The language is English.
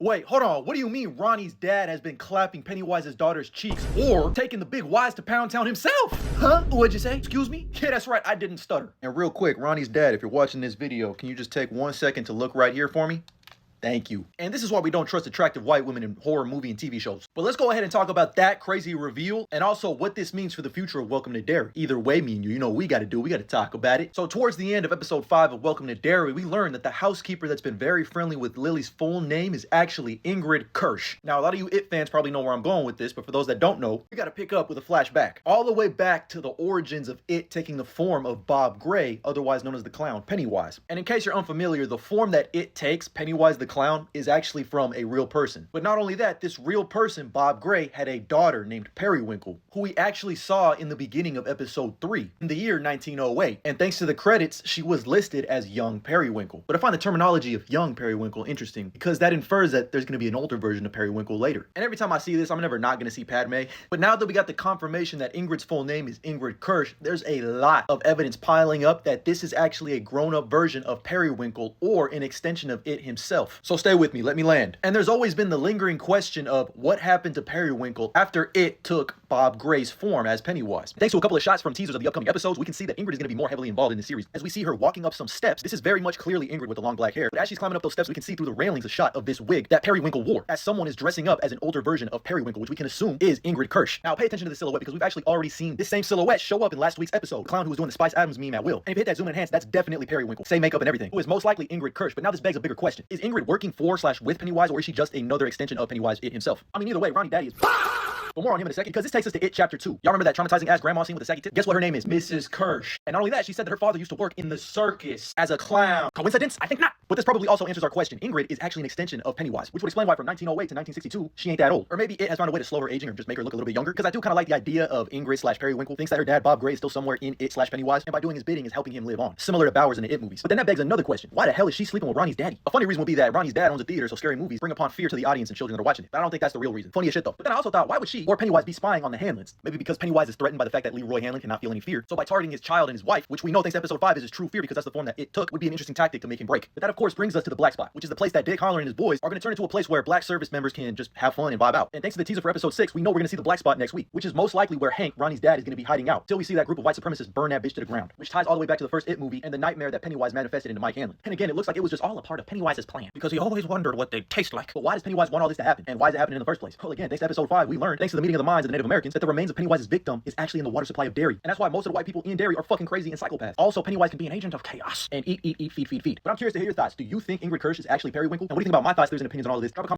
Wait, hold on. What do you mean Ronnie's dad has been clapping Pennywise's daughter's cheeks or taking the big Wise to Pound Town himself? Huh? What'd you say? Excuse me? Yeah, that's right. I didn't stutter. And real quick, Ronnie's dad, if you're watching this video, can you just take 1 second to look right here for me? Thank you. And this is why we don't trust attractive white women in horror movie and TV shows. But let's go ahead and talk about that crazy reveal and also what this means for the future of Welcome to Derry. Either way, me and you know what we got to talk about it. So towards the end of episode 5 of Welcome to Derry, we learned that the housekeeper that's been very friendly with Lily's full name is actually Ingrid Kirsch. Now, a lot of you It fans probably know where I'm going with this, but for those that don't know, we got to pick up with a flashback. All the way back to the origins of It taking the form of Bob Gray, otherwise known as the clown, Pennywise. And in case you're unfamiliar, the form that It takes, Pennywise the clown, is actually from a real person. But not only that, this real person, Bob Gray, had a daughter named Periwinkle, who we actually saw in the beginning of episode 3 in the year 1908. And thanks to the credits, she was listed as young Periwinkle. But I find the terminology of young Periwinkle interesting because that infers that there's going to be an older version of Periwinkle later. And every time I see this, I'm never not going to see Padme. But now that we got the confirmation that Ingrid's full name is Ingrid Kirsch, there's a lot of evidence piling up that this is actually a grown-up version of Periwinkle or an extension of It himself. So stay with me. Let me land. And there's always been the lingering question of what happened to Periwinkle after It took Bob Gray's form as Pennywise. Thanks to a couple of shots from teasers of the upcoming episodes, we can see that Ingrid is going to be more heavily involved in the series. As we see her walking up some steps, this is very much clearly Ingrid with the long black hair. But as she's climbing up those steps, we can see through the railings a shot of this wig that Periwinkle wore, as someone is dressing up as an older version of Periwinkle, which we can assume is Ingrid Kirsch. Now pay attention to the silhouette because we've actually already seen this same silhouette show up in last week's episode. The clown who was doing the Spice Adams meme at will. And if you hit that zoom and enhance, that's definitely Periwinkle. Same makeup and everything. Who is most likely Ingrid Kirsch. But now this begs a bigger question. Is Ingrid working for/with Pennywise, or is she just another extension of Pennywise It himself? I mean, either way, Ronnie Daddy is... But more on him in a second, because this takes us to It Chapter 2. Y'all remember that traumatizing ass grandma scene with the saggy tip? Guess what her name is? Mrs. Kirsch. And not only that, she said that her father used to work in the circus as a clown. Coincidence? I think not. But this probably also answers our question. Ingrid is actually an extension of Pennywise, which would explain why from 1908 to 1962, she ain't that old. Or maybe It has found a way to slow her aging or just make her look a little bit younger. Because I do kind of like the idea of Ingrid/Periwinkle thinks that her dad, Bob Gray, is still somewhere in It/Pennywise, and by doing his bidding is helping him live on. Similar to Bowers in the It movies. But then that begs another question. Why the hell is she sleeping with Ronnie's daddy? A funny reason would be that Ronnie's dad owns a theater, so scary movies bring upon fear to the audience and children that are watching it. But I don't think that's the real reason. Funny as shit though. But then I also thought, why would she or Pennywise be spying on the Hanlons? Maybe because Pennywise is threatened by the fact that Leroy Hanlon cannot feel any fear. So by targeting his child and his wife, which we know thanks to episode 5 is his true fear because that's the form that It took, would be an interesting tactic to make him break. But that of course brings us to the black spot, which is the place that Dick Holler and his boys are going to turn into a place where black service members can just have fun and vibe out. And thanks to the teaser for episode 6, we know we're going to see the black spot next week, which is most likely where Hank, Ronnie's dad, is going to be hiding out till we see that group of white supremacists burn that bitch to the ground, which ties all the way back to the first It movie and the nightmare that Pennywise manifested into Mike Hanlon. And again, it looks like it was just all a part of Pennywise's plan because he always wondered what they taste like. But why does Pennywise want all this to happen? And why is it happening in the first place? Well, again, thanks to episode 5, we learned, thanks to the meeting of the minds of the Native Americans, that the remains of Pennywise's victim is actually in the water supply of Derry. And that's why most of the white people in Derry are fucking crazy and psychopaths. Also, Pennywise can be an agent of chaos and eat, feed. But I'm curious to hear your thoughts. Do you think Ingrid Kirsch is actually Periwinkle? And what do you think about my thoughts, theories, and opinions on all of this? Drop a comment